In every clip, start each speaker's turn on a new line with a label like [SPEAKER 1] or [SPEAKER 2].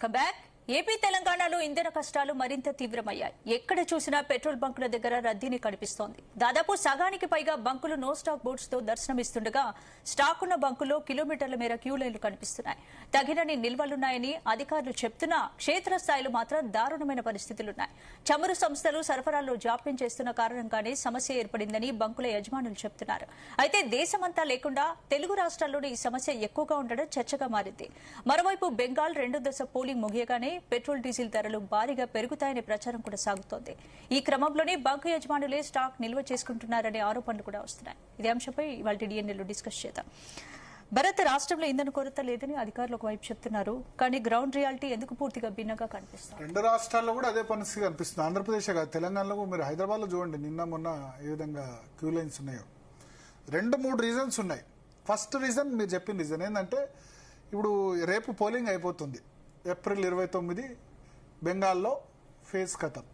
[SPEAKER 1] Come back. AP తెలంగాణలో ఇంధన కష్టాలు మరింత తీవ్రమయ్యాయి. ఎక్కడ చూసినా పెట్రోల్ బంకుల దగ్గర రద్దీని కనిపిస్తోంది. దాదాపు సగానికి పైగా బంకులు నో స్టాక్ బోర్డ్స్ తో దర్శనమిస్తుండగా స్టాక్ ఉన్న బంకుల్లో కిలోమీటర్ల మేర క్యూ లైన్లు కనిపిస్తున్నాయి. తగినన్ని నిల్వలున్నాయని అధికారులు చెప్తున్నా క్షేత్రస్థాయిలో మాత్రం దారుణమైన పరిస్థితులున్నాయి. చమురు సంస్థలు సరఫరాలో జాప్యం చేస్తున్న కారణంగానే సమస్య ఏర్పడిందని బంకుల యజమానులు చెబుతున్నారు. అయితే దేశమంతా లేకుండా తెలుగు రాష్ట్రాల్లోనే ఈ సమస్య ఎక్కువగా ఉండడం చర్చగా మారింది. మరోవైపు బెంగాల్ రెండో దశ పోలింగ్ ముగియగానే పెట్రోల్ డీజిల్ ధరలు భారీగా పెరుగుతాయనే ప్రచారం కూడా సాగుతోంది. ఈ క్రమంలోనే బంకు యజమానులే స్టాక్ నిల్వ చేసుకుంటున్నారనే ఆరోపణలు కూడా వస్తున్నాయి. ఇదే అంశంపై ఇవాళ డిఎన్ఏలో డిస్కస్ చేద్దాం. భరత్, రాష్ట్రంలో ఇంధన కొరత లేదని అధికారులు ఒకవైపు చెప్తున్నారు, కానీ గ్రౌండ్ రియాలిటీ ఎందుకు పూర్తిగా భిన్నంగా కనిపిస్తుంది?
[SPEAKER 2] రెండు రాష్ట్రాల్లో కూడా అదే పరిస్థితి కనిపిస్తుంది. ఆంధ్రప్రదేశ్ కాదు, తెలంగాణలో మీరు హైదరాబాద్ లో చూడండి, నిన్న మొన్న ఏ విధంగా క్యూ లైన్స్ ఉన్నాయో. 2-3 రీజన్స్ ఉన్నాయి. ఫస్ట్ రీజన్ మీరు చెప్పిన రీజన్ ఏంటంటే, ఇప్పుడు రేపు పోలింగ్ అయిపోతుంది. ఏప్రిల్ 29 బెంగాల్లో ఫేజ్ ఖతం.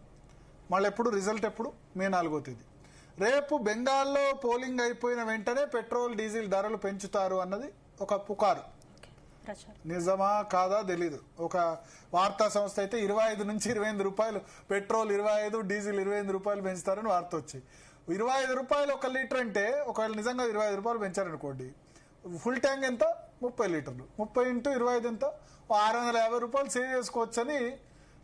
[SPEAKER 2] మళ్ళీ ఎప్పుడు రిజల్ట్ ఎప్పుడు? మే 4వ తేదీ. రేపు బెంగాల్లో పోలింగ్ అయిపోయిన వెంటనే పెట్రోల్ డీజిల్ ధరలు పెంచుతారు అన్నది ఒక పుకారు. నిజమా కాదా తెలీదు. ఒక వార్తా సంస్థ అయితే 25 నుంచి 28 రూపాయలు పెట్రోల్, 25 డీజిల్ 28 రూపాయలు పెంచుతారని వార్త వచ్చాయి. 25 రూపాయలు ఒక లీటర్ అంటే, ఒకవేళ నిజంగా 25 రూపాయలు పెంచారనుకోండి, ఫుల్ ట్యాంక్ ఎంత? 30 లీటర్లు. 30 × 25 ఎంత? 650 రూపాయలు సేవ్ చేసుకోవచ్చు అని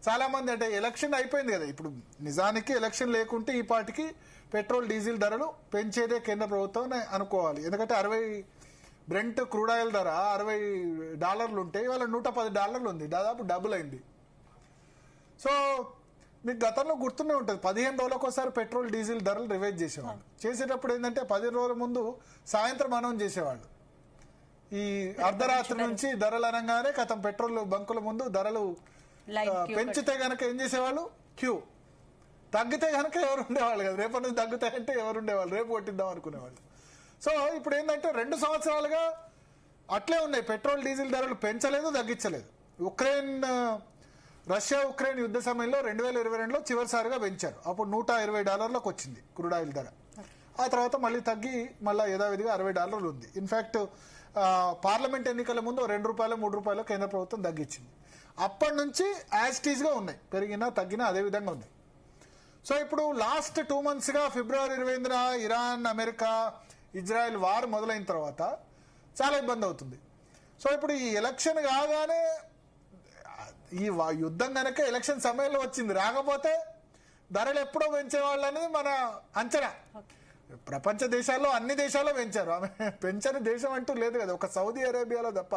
[SPEAKER 2] చాలా మంది. అంటే ఎలక్షన్ అయిపోయింది కదా, ఇప్పుడు నిజానికి ఎలక్షన్ లేకుంటే ఈ పాటికి పెట్రోల్ డీజిల్ ధరలు పెంచేదే కేంద్ర ప్రభుత్వం అనుకోవాలి. ఎందుకంటే 60 బ్రెంట్ క్రూడ్ ఆయిల్ ధర $60 ఉంటే ఇవాళ $110 ఉంది, దాదాపు డబుల్ అయింది. సో మీకు గతంలో గుర్తునే ఉంటుంది, 15 రోజులకు ఒకసారి పెట్రోల్ డీజిల్ ధరలు రివైజ్ చేసేవాళ్ళు. చేసేటప్పుడు ఏంటంటే 15 రోజుల ముందు సాయంత్రం అనౌన్స్ చేసేవాళ్ళు. ఈ అర్ధరాత్రి నుంచి ధరలు అనగానే కథం పెట్రోల్ బంకుల ముందు ధరలు పెంచితే గనక ఏం చేసేవాళ్ళు? క్యూ. తగ్గితే గనక ఎవరు ఉండేవాళ్ళు కదా, రేపటి నుంచి తగ్గుతాయంటే ఎవరు ఉండేవాళ్ళు, రేపు కొట్టిద్దాం అనుకునేవాళ్ళు. సో ఇప్పుడు ఏంటంటే 2 సంవత్సరాలుగా అట్లే ఉన్నాయి. పెట్రోల్ డీజిల్ ధరలు పెంచలేదు, తగ్గించలేదు. రష్యా ఉక్రెయిన్ యుద్ధ సమయంలో 2022లో చివరిసారిగా పెంచారు. అప్పుడు $120లకు వచ్చింది క్రూడ్ ఆయిల్ ధర. ఆ తర్వాత మళ్ళీ తగ్గి మళ్ళీ యథావిధిగా $60 ఉంది. ఇన్ఫాక్ట్ పార్లమెంట్ ఎన్నికల ముందు $2, $3 కేంద్ర ప్రభుత్వం తగ్గించింది. అప్పటి నుంచి యాజ్ గా ఉన్నాయి, పెరిగినా తగ్గినా అదే విధంగా ఉన్నాయి. సో ఇప్పుడు లాస్ట్ 2 months గా ఫిబ్రవరి 20న ఇరాన్, అమెరికా, ఇజ్రాయెల్ వార్ మొదలైన తర్వాత చాలా ఇబ్బంది అవుతుంది. సో ఇప్పుడు ఈ ఎలక్షన్ కాగానే ఈ యుద్ధం కనుక ఎలక్షన్ సమయంలో వచ్చింది, రాకపోతే ధరలు ఎప్పుడో పెంచేవాళ్ళని మన అంచనా. ప్రపంచ దేశాల్లో అన్ని దేశాల్లో పెంచారు, ఆమె పెంచని దేశం అంటూ లేదు కదా. ఒక సౌదీ అరేబియాలో తప్ప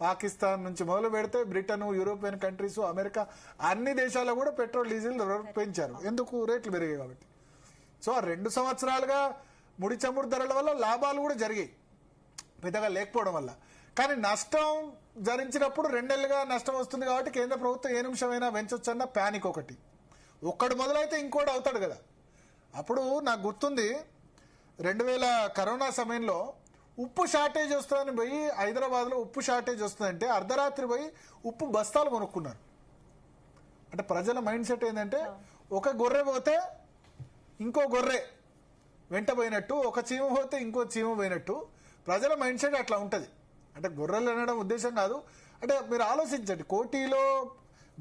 [SPEAKER 2] పాకిస్తాన్ నుంచి మొదలు పెడితే బ్రిటన్, యూరోపియన్ కంట్రీస్, అమెరికా అన్ని దేశాల్లో కూడా పెట్రోల్ డీజిల్ పెంచారు. ఎందుకు? రేట్లు పెరిగాయి కాబట్టి. సో 2 సంవత్సరాలుగా ముడి చమురు ధరల వల్ల లాభాలు కూడా జరిగాయి, పెద్దగా లేకపోవడం వల్ల. కానీ నష్టం జరిగినప్పుడు 2 నెలలుగా నష్టం వస్తుంది కాబట్టి కేంద్ర ప్రభుత్వం ఏ నిమిషమైనా పెంచొచ్చన్న ప్యానిక్. ఒక్కడు మొదలైతే ఇంకోటి అవుతాడు కదా. అప్పుడు నాకు గుర్తుంది, 2000 కరోనా సమయంలో ఉప్పు షార్టేజ్ వస్తుందని పోయి హైదరాబాద్లో ఉప్పు షార్టేజ్ వస్తుందంటే అర్ధరాత్రి పోయి ఉప్పు బస్తాలు కొనుక్కున్నారు. అంటే ప్రజల మైండ్ సెట్ ఏంటంటే, ఒక గొర్రె పోతే ఇంకో గొర్రె వెంట పోయినట్టు, ఒక చీమ పోతే ఇంకో చీమ పోయినట్టు ప్రజల మైండ్ సెట్ అట్లా ఉంటుంది. అంటే గొర్రెలు అనడం ఉద్దేశం కాదు. అంటే మీరు ఆలోచించండి, కోటిలో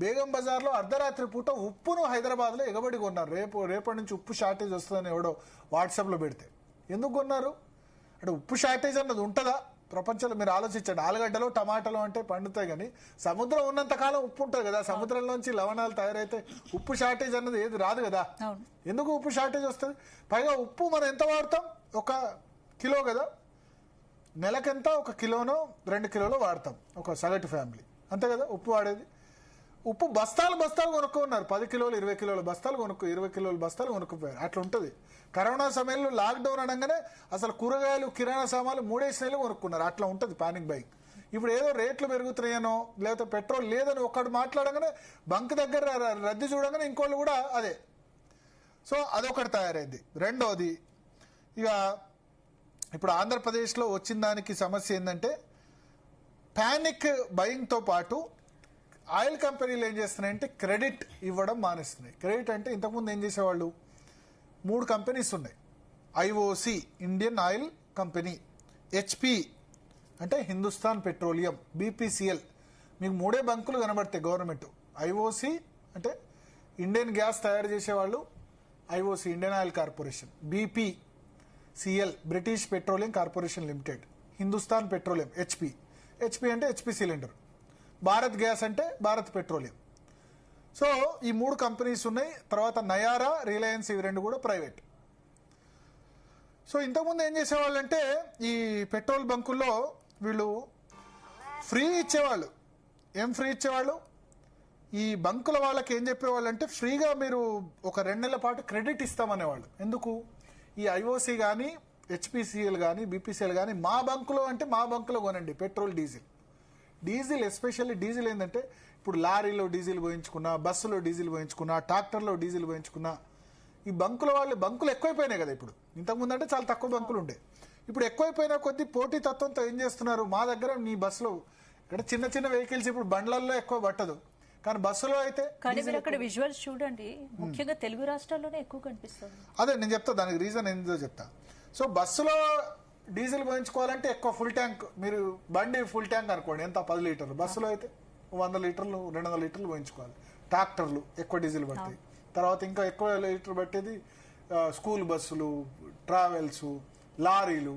[SPEAKER 2] బేగం బజార్లో అర్ధరాత్రి పూట ఉప్పును హైదరాబాద్లో ఎగబడి కొన్నారు. రేపటి నుంచి ఉప్పు షార్టేజ్ వస్తుందని ఎవడో వాట్సాప్లో పెడితే. ఎందుకు కొన్నారు? అంటే ఉప్పు షార్టేజ్ అన్నది ఉంటుందా ప్రపంచంలో? మీరు ఆలోచించండి. ఆలుగడ్డలు, టమాటాలు అంటే పండుతాయి, కానీ సముద్రం ఉన్నంతకాలం ఉప్పు ఉంటుంది కదా. సముద్రంలోంచి లవణాలు తయారైతే ఉప్పు షార్టేజ్ అన్నది ఏది రాదు కదా. ఎందుకు ఉప్పు షార్టేజ్ వస్తుంది? పైగా ఉప్పు మనం ఎంత వాడతాం? 1 కిలో కదా, నెలకెంత? 1 కిలోనో 2 కిలోలో వాడతాం ఒక సగటు ఫ్యామిలీ, అంతే కదా ఉప్పు వాడేది. ఉప్పు బస్తాలు కొనుక్కున్నారు, 10 కిలోలు 20 కిలోల బస్తాలు 20 కిలోల బస్తాలు కొనుక్కుపోయారు. అట్లా ఉంటుంది. కరోనా సమయంలో లాక్డౌన్ అనగానే అసలు కూరగాయలు, కిరాణా సామాన్లు 3 నెలలు కొనుక్కున్నారు. అట్లా ఉంటుంది పానిక్ బైక్. ఇప్పుడు ఏదో రేట్లు పెరుగుతున్నాయనో లేకపోతే పెట్రోల్ లేదని ఒకటి మాట్లాడగానే బంక్ దగ్గర రద్దీ చూడగానే ఇంకోళ్ళు కూడా అదే. సో అదొకటి తయారైంది. రెండోది, ఇక ఇప్పుడు ఆంధ్రప్రదేశ్లో వచ్చిన దానికి సమస్య ఏంటంటే, పానిక్ బయింగ్తో పాటు ఆయిల్ కంపెనీలు ఏం చేస్తున్నాయంటే క్రెడిట్ ఇవ్వడం మానేస్తున్నాయి. క్రెడిట్ అంటే ఇంతకుముందు ఏం చేసేవాళ్ళు, 3 కంపెనీస్ ఉన్నాయి. IOC, Indian oil company, HP అంటే హిందుస్థాన్ పెట్రోలియం, బీపీసీఎల్ మీకు 3 బంకులు కనబడతాయి గవర్నమెంట్. ఐఓసి అంటే ఇండియన్ గ్యాస్ తయారు చేసేవాళ్ళు IOC, Indian Oil corporation. BPCL, British petroleum corporation limited. Hindustan petroleum, HP అంటే హెచ్పి సిలిండర్. భారత్ గ్యాస్ అంటే భారత్ పెట్రోలియం. సో ఈ 3 కంపెనీస్ ఉన్నాయి. తర్వాత నయారా, రిలయన్స్, ఇవి 2 కూడా ప్రైవేట్. సో ఇంతకుముందు ఏం చేసేవాళ్ళంటే ఈ పెట్రోల్ బంకుల్లో వీళ్ళు ఫ్రీ ఇచ్చేవాళ్ళు. ఏం ఫ్రీ ఇచ్చేవాళ్ళు? ఈ బంకుల వాళ్ళకి ఏం చెప్పేవాళ్ళు అంటే ఫ్రీగా మీరు ఒక 2 నెలల పాటు క్రెడిట్ ఇస్తామనేవాళ్ళు. ఎందుకు? ఈ ఐఓసి కానీ హెచ్పిసిఎల్ కానీ బీపీసీఎల్ కానీ మా బంకులో అంటే మా బంకులో కొనండి పెట్రోల్, డీజిల్ ఎస్పెషల్లీ డీజిల్ ఏంటంటే ఇప్పుడు లారీలో డీజిల్ పోయించుకున్నా, బస్సులో డీజిల్ పోయించుకున్నా, ట్రాక్టర్లో డీజిల్ పోయించుకున్నా, ఈ బంకుల వాళ్ళు బంకులు ఎక్కువైపోయినాయి కదా. ఇప్పుడు ఇంతకుముందు అంటే చాలా తక్కువ బంకులు ఉండే, ఇప్పుడు ఎక్కువైపోయినా కొద్ది పోటీ తత్వంతో ఏం చేస్తున్నారు, మా దగ్గర నీ బస్సులో ఇక్కడ చిన్న చిన్న వెహికల్స్ ఇప్పుడు బండ్లలో ఎక్కువ పట్టదు, కానీ బస్సులో అయితే.
[SPEAKER 1] కానీ మీరు అక్కడ విజువల్స్ చూడండి, ముఖ్యంగా తెలుగు రాష్ట్రాల్లోనే ఎక్కువ కనిపిస్తుంది.
[SPEAKER 2] అదే నేను చెప్తా, దానికి రీజన్ ఏందో చెప్తా. సో బస్సులో డీజిల్ పోయించుకోవాలంటే ఎక్కువ ఫుల్ ట్యాంక్, మీరు బండి ఫుల్ ట్యాంక్ అనుకోండి ఎంత 10 లీటర్లు, బస్సులో అయితే 100 లీటర్లు 200 లీటర్లు పోయించుకోవాలి. ట్రాక్టర్లు ఎక్కువ డీజిల్ పడతాయి. తర్వాత ఇంకా ఎక్కువ లీటర్ పట్టేది స్కూల్ బస్సులు, ట్రావెల్స్, లారీలు.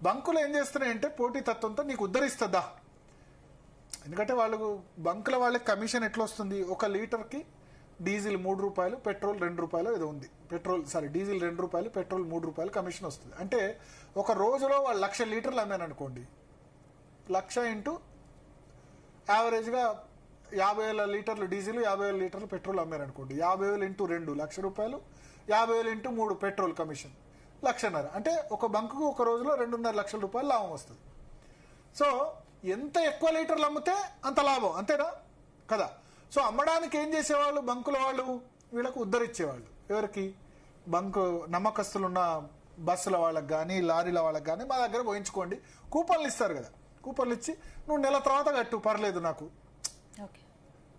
[SPEAKER 2] బంకులు ఏం చేస్తున్నాయంటే పోటీ తత్వంతో నీకు ఉద్ధరిస్తుందా, ఎందుకంటే వాళ్ళకు బంకుల వాళ్ళకి కమిషన్ ఎట్లా వస్తుంది, 1 లీటర్కి డీజిల్ 3 రూపాయలు, పెట్రోల్ 2 రూపాయలు ఏదో ఉంది. డీజిల్ 2 రూపాయలు, పెట్రోల్ 3 రూపాయలు కమిషన్ వస్తుంది. అంటే ఒక రోజులో వాళ్ళు 1,00,000 లీటర్లు అమ్మారనుకోండి, 1,00,000 ఇంటూ యావరేజ్గా 50,000 లీటర్లు డీజిల్, 50,000 లీటర్లు పెట్రోల్ అమ్మారనుకోండి, 50,000 ఇంటూ 2 1,00,000 రూపాయలు, 50,000 ఇంటూ 3 పెట్రోల్ కమిషన్ 1,50,000. అంటే ఒక బంకుకు ఒక రోజులో 2.5 లక్షల రూపాయలు లాభం వస్తుంది. సో ఎంత ఎక్కువ లీటర్లు అమ్మితే అంత లాభం, అంతేనా కదా. సో అమ్మడానికి ఏం చేసేవాళ్ళు బంకుల వాళ్ళు, వీళ్ళకు ఉద్ధరించేవాళ్ళు. ఎవరికి? బంకు నమ్మకస్తులున్న బస్సుల వాళ్ళకి కానీ లారీల వాళ్ళకి కానీ మా దగ్గర పోయించుకోండి, కూపన్లు ఇస్తారు కదా, కూపన్లు ఇచ్చి నువ్వు నెల తర్వాత కట్టు పర్లేదు నాకు,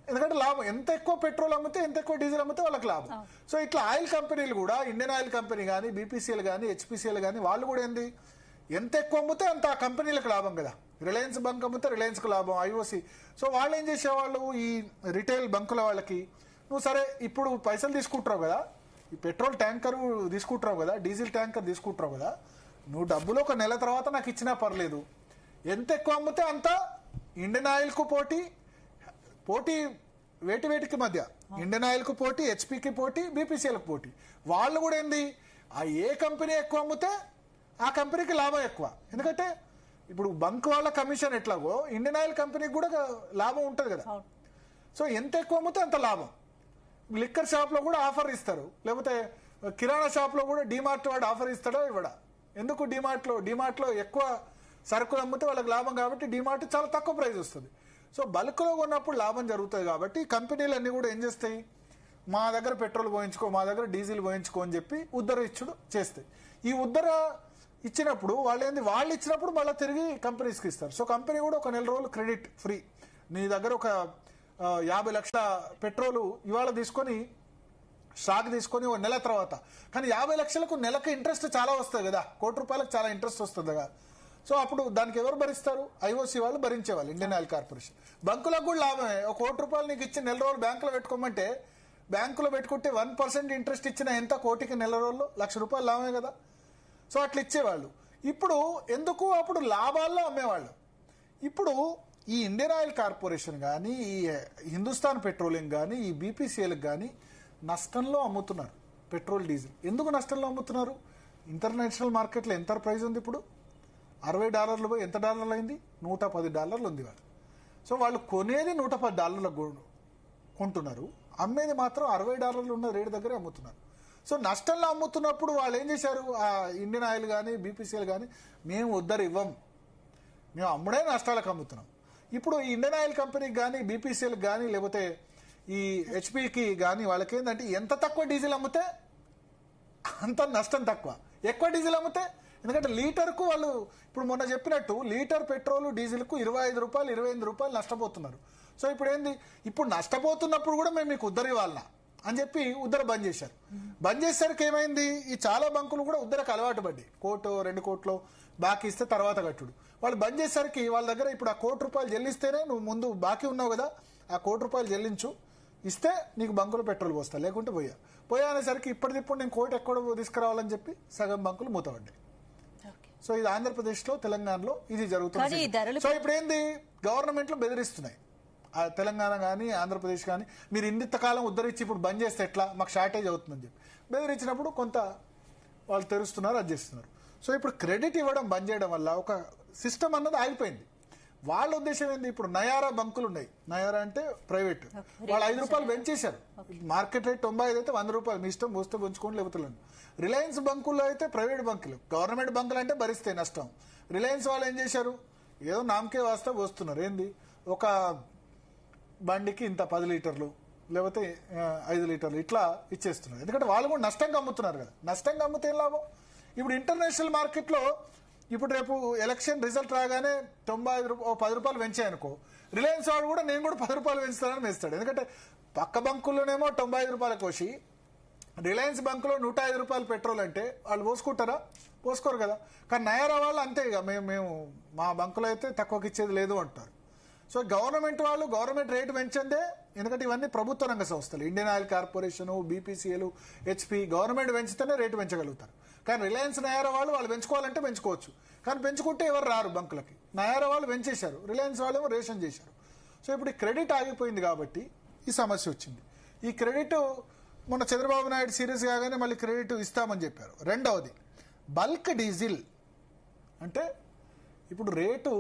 [SPEAKER 2] ఎందుకంటే లాభం. ఎంత ఎక్కువ పెట్రోల్ అమ్మితే, ఎంత ఎక్కువ డీజిల్ అమ్మితే వాళ్ళకి లాభం. సో ఇట్లా ఆయిల్ కంపెనీలు కూడా, ఇండియన్ ఆయిల్ కంపెనీ కానీ బీపీసీఎల్ కానీ హెచ్పిసిఎల్ కానీ వాళ్ళు కూడా ఏంది, ఎంత ఎక్కువ అమ్మితే అంత ఆ కంపెనీలకు లాభం కదా. రిలయన్స్ బంక్ అమ్మితే రిలయన్స్కి లాభం, ఐఓసి. సో వాళ్ళు ఏం చేసేవాళ్ళు, ఈ రిటైల్ బంకుల వాళ్ళకి, నువ్వు సరే ఇప్పుడు పైసలు తీసుకుంటున్నావు కదా, ఈ పెట్రోల్ ట్యాంకర్ తీసుకుంటున్నావు కదా, డీజిల్ ట్యాంకర్ తీసుకుంటున్నావు కదా, నువ్వు డబ్బులు ఒక నెల తర్వాత నాకు ఇచ్చినా పర్లేదు, ఎంత ఎక్కువ అమ్మితే అంత ఇండియన్ ఆయిల్కు పోటీ వేటికి మధ్య, ఇండియన్ ఆయిల్కు పోటీ, హెచ్పికి పోటీ, బీపీసీఎల్కి పోటీ. వాళ్ళు కూడా ఏంది, ఆ ఏ కంపెనీ ఎక్కువ అమ్మితే ఆ కంపెనీకి లాభం ఎక్కువ. ఎందుకంటే ఇప్పుడు బంక్ వాళ్ళ కమిషన్ ఎట్లాగో ఇండియన్ ఆయిల్ కంపెనీకి కూడా లాభం ఉంటుంది కదా. సో ఎంత ఎక్కువ అమ్మితే అంత లాభం. లిక్కర్ షాప్లో కూడా ఆఫర్ ఇస్తారు, లేకపోతే కిరాణా షాప్లో కూడా డీమార్ట్ వాడు ఆఫర్ ఇస్తాడో ఇవ్వడా. ఎందుకు డీమార్ట్లో ఎక్కువ సరుకులు అమ్మితే వాళ్ళకి లాభం కాబట్టి డీమార్ట్ చాలా తక్కువ ప్రైస్ వస్తుంది. సో బల్క్లో కొన్నప్పుడు లాభం జరుగుతుంది కాబట్టి కంపెనీలన్నీ కూడా ఏం చేస్తాయి, మా దగ్గర పెట్రోల్ పోయించుకో, మా దగ్గర డీజిల్ పోయించుకో అని చెప్పి ఉద్దర ఇచ్చుడు చేస్తాయి. ఈ ఉద్దర ఇచ్చినప్పుడు వాళ్ళు ఇచ్చినప్పుడు మళ్ళీ తిరిగి కంపెనీస్కి ఇస్తారు. సో కంపెనీ కూడా ఒక నెల రోజులు క్రెడిట్ ఫ్రీ, నీ దగ్గర ఒక 50 లక్షల పెట్రోలు ఇవాళ తీసుకొని స్టాక్ తీసుకొని ఒక నెల తర్వాత, కానీ 50 లక్షలకు నెలకు ఇంట్రెస్ట్ చాలా వస్తుంది కదా, ₹1,00,00,000 చాలా ఇంట్రెస్ట్ వస్తుంది కదా. సో అప్పుడు దానికి ఎవరు భరిస్తారు, ఐఓసి వాళ్ళు భరించేవాళ్ళు, ఇండియన్ ఆయిల్ కార్పొరేషన్. బంకులకు కూడా లాభమే, ₹1,00,00,000 నీకు ఇచ్చి నెల రోజులు బ్యాంకులో పెట్టుకోమంటే, బ్యాంకులో పెట్టుకుంటే 1% ఇంట్రెస్ట్ ఇచ్చిన ఎంత, కోటికి నెల రోజుల్లో ₹1,00,000 లాభమే కదా. సో అట్లా ఇచ్చేవాళ్ళు. ఇప్పుడు ఎందుకు, అప్పుడు లాభాల్లో అమ్మేవాళ్ళు. ఇప్పుడు ఈ ఇండియన్ ఆయిల్ కార్పొరేషన్ కానీ, ఈ హిందుస్థాన్ పెట్రోలియం కానీ, ఈ బీపీసీఎల్కి కానీ నష్టంలో అమ్ముతున్నారు పెట్రోల్, డీజిల్. ఎందుకు నష్టంలో అమ్ముతున్నారు? ఇంటర్నేషనల్ మార్కెట్లో ఎంత ప్రైస్ ఉంది ఇప్పుడు, $60 పోయి ఎంత డాలర్లు అయింది, $110 ఉంది వాళ్ళు. సో వాళ్ళు కొనేది $110 కొంటున్నారు, అమ్మేది మాత్రం $60 ఉన్న రేటు దగ్గరే అమ్ముతున్నారు. సో నష్టంలో అమ్ముతున్నప్పుడు వాళ్ళు ఏం చేశారు, ఆ ఇండియన్ ఆయిల్ కానీ బీపీసీఎల్ కానీ, మేము ఉద్దరు ఇవ్వం, మేము అమ్ముడే నష్టాలకు అమ్ముతున్నాం. ఇప్పుడు ఈ ఇండియన్ ఆయిల్ కంపెనీకి కానీ బీపీసీఎల్కి కానీ లేకపోతే ఈ హెచ్పికి కానీ వాళ్ళకి ఏంటంటే ఎంత తక్కువ డీజిల్ అమ్మితే అంత నష్టం తక్కువ, ఎక్కువ డీజిల్ అమ్మితే, ఎందుకంటే లీటర్కు వాళ్ళు ఇప్పుడు మొన్న చెప్పినట్టు లీటర్ పెట్రోల్ డీజిల్కు ₹25 ₹28 నష్టపోతున్నారు. సో ఇప్పుడు ఏంది, ఇప్పుడు నష్టపోతున్నప్పుడు కూడా మేము మీకు ఉద్దరి వాళ్ళ అని చెప్పి ఉద్దర బంద్ చేశారు. బంద్ చేసేసరికి ఏమైంది, ఈ చాలా బంకులు కూడా ఉద్దరకు అలవాటు పడ్డాయి, ₹1 2 కోట్లు బాకీ ఇస్తే తర్వాత కట్టుడు. వాళ్ళు బంద్ చేసేసరికి వాళ్ళ దగ్గర ఇప్పుడు ఆ ₹1 చెల్లిస్తేనే నువ్వు ముందు బాకీ ఉన్నావు కదా, ఆ ₹1 చెల్లించు, ఇస్తే నీకు బంకులో పెట్రోల్ పోస్తా, లేకుంటే పోయా అనేసరికి ఇప్పటికిప్పుడు నేను కోటి ఎక్కడ తీసుకురావాలని చెప్పి సగం బంకులు మూతపడ్డాయి. సో ఇది ఆంధ్రప్రదేశ్లో, తెలంగాణలో ఇది జరుగుతుంది. సో ఇప్పుడు ఏంది, గవర్నమెంట్లు బెదిరిస్తున్నాయి, తెలంగాణ కానీ ఆంధ్రప్రదేశ్ కానీ, మీరు ఇంతకాలం ఉద్ధరించి ఇప్పుడు బంద్ చేస్తే ఎట్లా, మాకు షార్టేజ్ అవుతుందని చెప్పి బెదిరించినప్పుడు కొంత వాళ్ళు తెరుస్తున్నారు, అది చేస్తున్నారు. సో ఇప్పుడు క్రెడిట్ ఇవ్వడం బంద్ చేయడం వల్ల ఒక సిస్టమ్ అన్నది ఆగిపోయింది. వాళ్ళ ఉద్దేశం ఏంది, ఇప్పుడు నయారా బంకులు ఉన్నాయి, నయారా అంటే ప్రైవేట్, వాళ్ళు ₹5 పెంచేశారు. మార్కెట్ రేట్ 95 అయితే ₹100, మీ ఇష్టం పోస్తే పెంచుకోండి లేకపోతే. రిలయన్స్ బంకుల్లో అయితే ప్రైవేట్ బంకులు, గవర్నమెంట్ బంకులు అంటే భరిస్తాయి నష్టం. రిలయన్స్ వాళ్ళు ఏం చేశారు, ఏదో నామకే వాస్తా పోస్తున్నారు. ఏంది, ఒక బండికి ఇంత 10 లీటర్లు లేకపోతే 5 లీటర్లు ఇట్లా ఇచ్చేస్తున్నారు. ఎందుకంటే వాళ్ళు కూడా నష్టంగా అమ్ముతున్నారు కదా, నష్టంగా అమ్ముతే ఏం లాభం. ఇప్పుడు ఇంటర్నేషనల్ మార్కెట్లో ఇప్పుడు రేపు ఎలక్షన్ రిజల్ట్ రాగానే ₹10 పెంచాయనుకో, రిలయన్స్ వాడు కూడా నేను కూడా ₹10 పెంచుతానని వేస్తాడు. ఎందుకంటే పక్క బంకుల్లోనేమో ₹95 కోసి, రిలయన్స్ బంకులో ₹105 పెట్రోల్ అంటే వాళ్ళు పోసుకుంటారా, పోసుకోరు కదా. కానీ నయారా వాళ్ళు అంతే, ఇక మేము మా బంకులో అయితే తక్కువకి ఇచ్చేది లేదు అంటారు. సో గవర్నమెంట్ వాళ్ళు గవర్నమెంట్ రేటు పెంచందే, ఎందుకంటే ఇవన్నీ ప్రభుత్వ రంగ సంస్థలు, Indian Oil Corporation, BPCL, HP, government పెంచితేనే రేటు పెంచగలుగుతారు. కానీ రిలయన్స్ నయారా వాళ్ళు పెంచుకోవాలంటే పెంచుకోవచ్చు, కానీ పెంచుకుంటే ఎవరు రారు బంకులకి. నయారా వాళ్ళు పెంచేశారు, రిలయన్స్ వాళ్ళు ఏమో రేషన్ చేశారు. సో ఇప్పుడు ఈ క్రెడిట్ ఆగిపోయింది కాబట్టి ఈ సమస్య వచ్చింది. ఈ క్రెడిట్ మొన్న చంద్రబాబు నాయుడు సీరియస్ కాగానే మళ్ళీ క్రెడిట్ ఇస్తామని చెప్పారు. రెండవది బల్క్ డీజిల్ అంటే ఇప్పుడు రేటు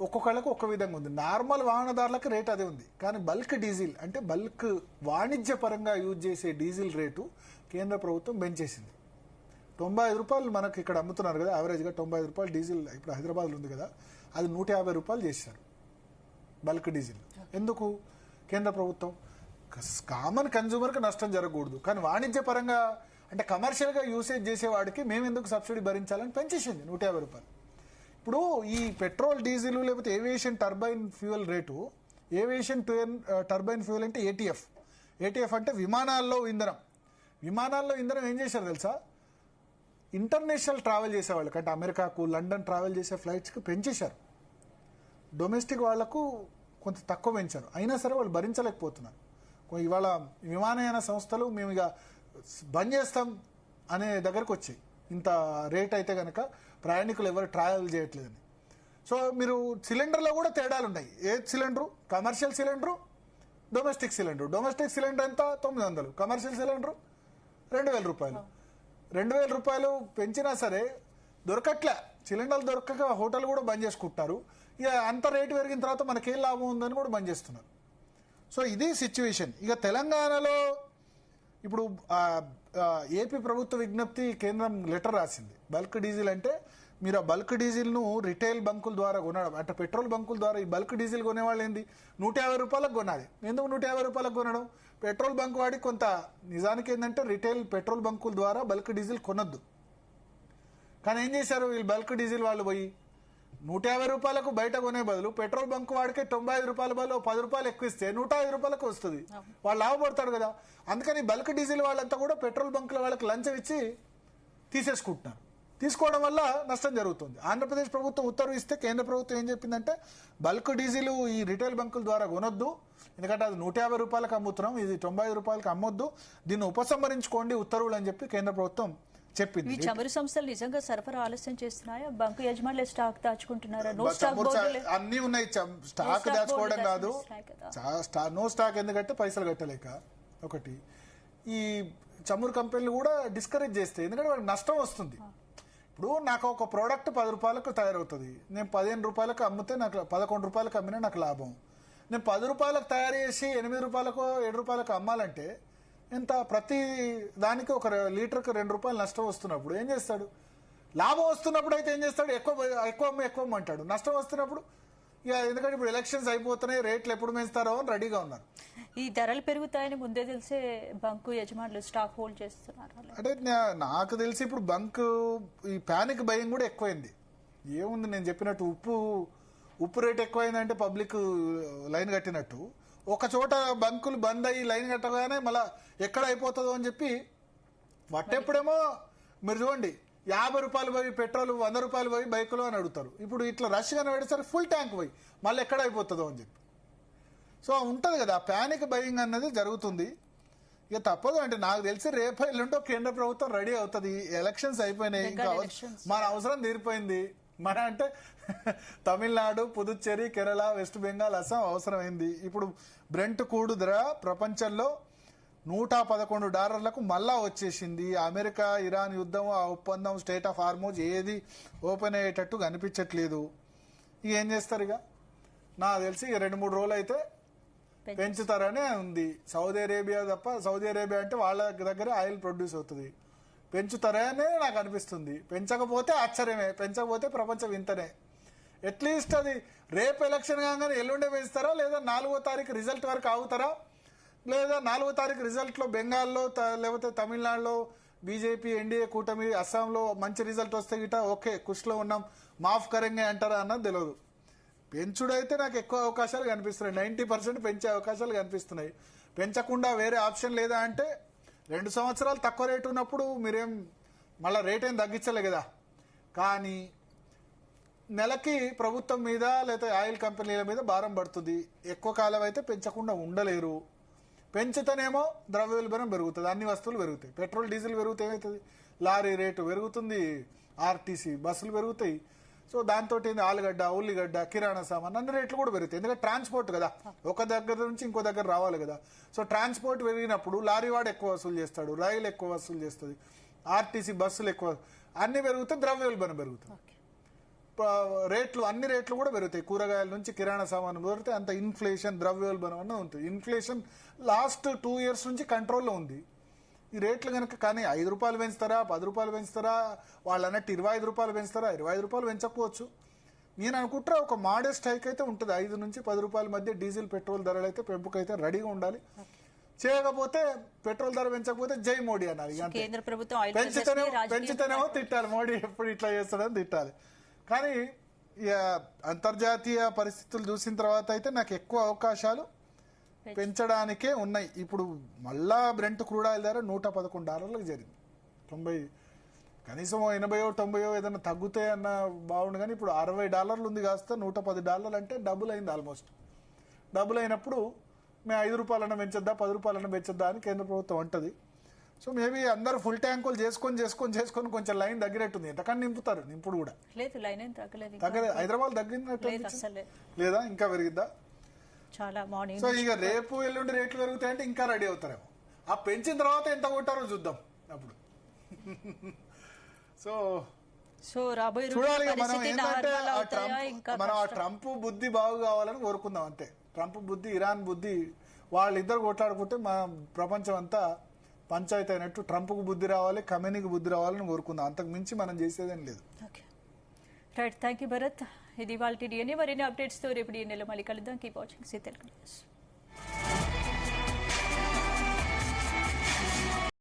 [SPEAKER 2] ఒక్కొక్కళ్ళకు ఒక్క విధంగా ఉంది. నార్మల్ వాహనదారులకు రేటు అదే ఉంది, కానీ బల్క్ డీజిల్ అంటే బల్క్ వాణిజ్యపరంగా యూజ్ చేసే డీజిల్ రేటు కేంద్ర ప్రభుత్వం పెంచేసింది. ₹95 మనకి ఇక్కడ అమ్ముతున్నారు కదా, యావరేజ్గా ₹95 డీజిల్ ఇప్పుడు హైదరాబాద్లో ఉంది కదా, అది ₹150 చేశారు బల్క్ డీజిల్. ఎందుకు, కేంద్ర ప్రభుత్వం కామన్ కన్జ్యూమర్కి నష్టం జరగకూడదు, కానీ వాణిజ్యపరంగా అంటే కమర్షియల్గా యూసేజ్ చేసేవాడికి మేము ఎందుకు సబ్సిడీ భరించాలని పెంచేసింది ₹150. ఇప్పుడు ఈ పెట్రోల్ డీజిల్ లేకపోతే aviation turbine fuel rate, aviation turbine fuel అంటే ఏటీఎఫ్ అంటే విమానాల్లో ఇంధనం. విమానాల్లో ఇంధనం ఏం చేశారు తెలుసా, ఇంటర్నేషనల్ ట్రావెల్ చేసే వాళ్ళకి అంటే అమెరికాకు, లండన్ ట్రావెల్ చేసే ఫ్లైట్స్కి పెంచేశారు. డొమెస్టిక్ వాళ్లకు కొంత తక్కువ పెంచారు, అయినా సరే వాళ్ళు భరించలేకపోతున్నారు. ఇవాళ విమానయాన సంస్థలు మేము ఇక బంద్ చేస్తాం అనే దగ్గరకు వచ్చాయి, ఇంత రేట్ అయితే కనుక ప్రయాణికులు ఎవరు ట్రావెల్ చేయట్లేదని. సో మీరు సిలిండర్లో కూడా తేడాలు ఉన్నాయి. ఏ cylinder, commercial cylinder, domestic cylinder. Domestic cylinder ఎంత, 900, కమర్షియల్ సిలిండరు ₹2000. ₹2000 పెంచినా సరే దొరకట్లే, సిలిండర్లు దొరకక హోటల్ కూడా బంద్ చేసుకుంటారు. ఇక అంత రేటు పెరిగిన తర్వాత మనకేం లాభం ఉందని కూడా బంద్ చేస్తున్నారు. సో ఇది సిచ్యువేషన్. ఇక తెలంగాణలో ఇప్పుడు ఏపీ ప్రభుత్వ విజ్ఞప్తి, కేంద్రం లెటర్ రాసింది. బల్క్ డీజిల్ అంటే మీరు ఆ బల్క్ డీజిల్ను రిటైల్ బంకుల ద్వారా కొనడం, అంటే పెట్రోల్ బంకుల ద్వారా ఈ బల్క్ డీజిల్ కొనేవాళ్ళు ఏంది ₹150 కొనాలి. ఎందుకు ₹150 కొనడం, పెట్రోల్ బంక్ వాడి కొంత నిజానికి ఏంటంటే రిటైల్ పెట్రోల్ బంకుల ద్వారా బల్క్ డీజిల్ కొనొద్దు. కానీ ఏం చేశారు వీళ్ళు, బల్క్ డీజిల్ వాళ్ళు పోయి ₹150 బయట కొనే బదులు పెట్రోల్ బంక్ వాడికే ₹95 బదులు ₹10 ఎక్కువ ఇస్తే ₹105 వస్తుంది, వాళ్ళు లాభపడతాడు కదా. అందుకని బల్క్ డీజిల్ వాళ్ళంతా కూడా పెట్రోల్ బంకుల వాళ్ళకి లంచం ఇచ్చి తీసేసుకుంటున్నారు. తీసుకోవడం వల్ల నష్టం జరుగుతుంది. ఆంధ్రప్రదేశ్ ప్రభుత్వం ఉత్తర్వు ఇస్తే కేంద్ర ప్రభుత్వం ఏం చెప్పిందంటే బల్క్ డీజిల్ ఈ రిటైల్ బంకుల ద్వారా కొనొద్దు, ఎందుకంటే అది ₹150 అమ్ముతున్నాం, ఇది ₹95 అమ్మొద్దు, దీన్ని ఉపసంహరించుకోండి ఉత్తర్వులు అని చెప్పి కేంద్ర ప్రభుత్వం చెప్పింది.
[SPEAKER 1] ఈ చమురు సంస్థలు నిజంగా సరఫరా ఆలస్యం చేస్తున్నాయా, బంకు యజమానులే స్టాక్ దాచుకుంటున్నారా?
[SPEAKER 2] అన్ని ఉన్నాయి, స్టాక్ దాచుకోవడం కాదు, నో స్టాక్ ఎందుకంటే పైసలు కట్టలేక. ఒకటి ఈ చమురు కంపెనీలు కూడా డిస్కరేజ్ చేస్తాయి, ఎందుకంటే వాళ్ళకి నష్టం వస్తుంది. ఇప్పుడు నాకు ఒక ప్రోడక్ట్ ₹10 తయారవుతుంది, నేను ₹15 అమ్మితే నాకు ₹11 అమ్మినా నాకు లాభం. నేను ₹10 తయారు చేసి ₹8 7 అమ్మాలంటే ఎంత, ప్రతి దానికి ఒక లీటర్కి ₹2 నష్టం వస్తున్నప్పుడు ఏం చేస్తాడు, లాభం వస్తున్నప్పుడు అయితే ఏం చేస్తాడు, ఎక్కువ అంటాడు. నష్టం వస్తున్నప్పుడు ఇక ఎందుకంటే ఇప్పుడు ఎలక్షన్స్ అయిపోతున్నాయి, రేట్లు ఎప్పుడు పెంచుతారో అని రెడీగా ఉన్నారు.
[SPEAKER 1] ఈ ధరలు పెరుగుతాయని ముందే తెలిసే బంకు యజమానులు స్టాక్ హోల్డ్ చేస్తున్నారు. అంటే
[SPEAKER 2] నాకు తెలిసి ఇప్పుడు బంకు ఈ ప్యానిక్ భయం కూడా ఎక్కువైంది. ఏముంది, నేను చెప్పినట్టు ఉప్పు రేట్ ఎక్కువైందంటే పబ్లిక్ లైన్ కట్టినట్టు, ఒక చోట బంకులు బంద్ అయ్యి లైన్ కట్టగానే మళ్ళీ ఎక్కడ అయిపోతుందో అని చెప్పి వట్టెప్పుడేమో మీరు చూడండి 50 రూపాయలు పోయి పెట్రోల్ 100 రూపాయలు పోయి బైకులు అని అడుగుతారు. ఇప్పుడు ఇట్లా రష్గా పెడతారు ఫుల్ ట్యాంక్ పోయి మళ్ళీ ఎక్కడ అయిపోతుందో అని చెప్పి. సో ఉంటుంది కదా, ప్యానిక్ బయింగ్ అన్నది జరుగుతుంది. ఇక తప్పదు అంటే నాకు తెలిసి రేపు ఎల్లుంటో కేంద్ర ప్రభుత్వం రెడీ అవుతుంది. ఎలక్షన్స్ అయిపోయినాయి, ఇంకా మన అవసరం తీరిపోయింది. మన అంటే తమిళనాడు, పుదుచ్చేరి, కేరళ, వెస్ట్ బెంగాల్, అస్సాం అవసరమైంది. ఇప్పుడు బ్రెంట్ క్రూడ్ ధర ప్రపంచంలో $111 మళ్ళా వచ్చేసింది. అమెరికా ఇరాన్ యుద్ధం, ఆ ఒప్పందం, స్టేట్ ఆఫ్ హార్మోజ్ ఏది ఓపెన్ అయ్యేటట్టు కనిపించట్లేదు. ఇక ఏం చేస్తారు? ఇక నాకు తెలిసి 2-3 రోజులు అయితే పెంచుతారనే ఉంది. సౌదీ అరేబియా తప్ప, సౌదీ అరేబియా అంటే వాళ్ళ దగ్గర ఆయిల్ ప్రొడ్యూస్ అవుతుంది, పెంచుతారనే నాకు అనిపిస్తుంది. పెంచకపోతే ఆశ్చర్యమే, పెంచకపోతే ప్రపంచం ఇంతనే. అట్లీస్ట్ అది రేపు ఎలక్షన్ కాగానే ఎల్లుండే పెంచుతారా, లేదా 4వ తారీఖు రిజల్ట్ వరకు ఆగుతారా, లేదా 4వ తారీఖు రిజల్ట్లో బెంగాల్లో లేకపోతే తమిళనాడులో బీజేపీ ఎన్డీఏ కూటమి, అస్సాంలో మంచి రిజల్ట్ వస్తే గిట ఓకే కుష్లో ఉన్నాం మాఫ్ కరెంగే అంటారా అన్నది తెలియదు. పెంచుడైతే నాకు ఎక్కువ అవకాశాలు కనిపిస్తున్నాయి, 90% పెంచే అవకాశాలు కనిపిస్తున్నాయి. పెంచకుండా వేరే ఆప్షన్ లేదా అంటే 2 సంవత్సరాలు తక్కువ రేటు ఉన్నప్పుడు మీరేం మళ్ళీ రేట్ ఏం తగ్గించలే కదా. కానీ నెలకి ప్రభుత్వం మీద లేదా ఆయిల్ కంపెనీల మీద భారం పడుతుంది. ఎక్కువ కాలం అయితే పెంచకుండా ఉండలేరు. పెంచుతేనేమో ద్రవ్యోల్బణం పెరుగుతుంది, అన్ని వస్తువులు పెరుగుతాయి. పెట్రోల్ డీజిల్ పెరిగితే ఏమవుతుంది? లారీ రేటు పెరుగుతుంది, ఆర్టీసీ బస్సులు పెరుగుతాయి. సో దాంతో ఆలుగడ్డ, ఉల్లిగడ్డ, కిరాణా సామాన్ అన్ని రేట్లు కూడా పెరుగుతాయి. ఎందుకంటే ట్రాన్స్పోర్ట్ కదా, ఒక దగ్గర నుంచి ఇంకో దగ్గర రావాలి కదా. సో ట్రాన్స్పోర్ట్ పెరిగినప్పుడు లారీ వాడు ఎక్కువ వసూలు చేస్తాడు, రైలు ఎక్కువ వసూలు చేస్తుంది, ఆర్టీసీ బస్సులు ఎక్కువ, అన్ని పెరిగితే ద్రవ్యోల్బణం పెరుగుతుంది. రేట్లు అన్ని రేట్లు కూడా పెరుగుతాయి. కూరగాయల నుంచి కిరాణా సామాను పెరిగితే అంత ఇన్ఫ్లేషన్, ద్రవ్యోల్బణం అన్న ఉంటుంది. ఇన్ఫ్లేషన్ లాస్ట్ 2 years నుంచి కంట్రోల్లో ఉంది. ఈ రేట్లు కనుక కానీ 5 రూపాయలు పెంచుతారా, 10 రూపాయలు పెంచుతారా, వాళ్ళు అన్నట్టు 25 రూపాయలు పెంచుతారా, 25 రూపాయలు పెంచకపోవచ్చు. నేను అనుకుంటా ఒక మోడెస్ట్ హైక్ అయితే ఉంటుంది. 5 నుంచి 10 రూపాయల మధ్య డీజిల్ పెట్రోల్ ధరలు అయితే పెంపుకైతే రెడీగా ఉండాలి. చేయకపోతే పెట్రోల్ ధర పెంచకపోతే జై మోడీ అన్నారు.
[SPEAKER 1] కేంద్ర ప్రభుత్వం
[SPEAKER 2] పెంచుతేనేమో తిట్టాలి, మోడీ ఎప్పుడు ఇట్లా చేస్తాడని తిట్టాలి. కానీ అంతర్జాతీయ పరిస్థితులు చూసిన తర్వాత అయితే నాకు ఎక్కువ అవకాశాలు పెంచడానికే ఉన్నాయి. ఇప్పుడు మళ్ళా బ్రెంట్ క్రూడ్ ఆయిల్ ధర $111 జరిగింది. 90 కనీసం 80-90 ఏదైనా తగ్గుతాయి అన్న బాగుండు. కానీ ఇప్పుడు $60 ఉంది, కాస్త $110 అంటే డబుల్ అయింది. ఆల్మోస్ట్ డబుల్ అయినప్పుడు మేము 5 రూపాయలన్నా పెంచొద్దా, 10 రూపాయలన్నా పెంచొద్దా అని కేంద్ర ప్రభుత్వం అంటది. సో మేబీ అందరూ ఫుల్ ట్యాంకులు చేసుకొని కొంచెం లైన్ తగ్గినట్టుంది. ఎంతకన్నా నింపుతారు, నింపుడు కూడా తగ్గలేదు. హైదరాబాద్ తగ్గినట్టు లేదా ఇంకా పెరిగిద్దా?
[SPEAKER 1] చాలా మార్నింగ్.
[SPEAKER 2] సో ఇక రేపు ఎల్లుండి రేట్లు పెరుగుతాయంటే ఇంకా రెడీ అవుతారేమో. ఆ పెంచిన తర్వాత ఎంత కొట్టారో చూద్దాం అప్పుడు.
[SPEAKER 1] సో రాబోయే
[SPEAKER 2] చూడాలి. మనం ఏంటంటే మనం ఆ ట్రంప్ బుద్ధి బాగు కావాలని కోరుకుందాం అంతే. ట్రంప్ బుద్ధి, ఇరాన్ బుద్ధి వాళ్ళిద్దరు కొట్లాడుకుంటే మన ప్రపంచం అంతా పంచాయతీ అయినట్టు ట్రంప్కు బుద్ధి రావాలి, ఖమేనీకి బుద్ధి రావాలని కోరుకుందాం. అంతకు మించి మనం చేసేదేం లేదు.
[SPEAKER 1] Right, thank you Bharat. ఇది వాళ్ళ మరిన్ని అప్డేట్స్తో రేపు ఈ నెల మళ్ళీ కలుద్దాం. Keep watching Zee Telugu news.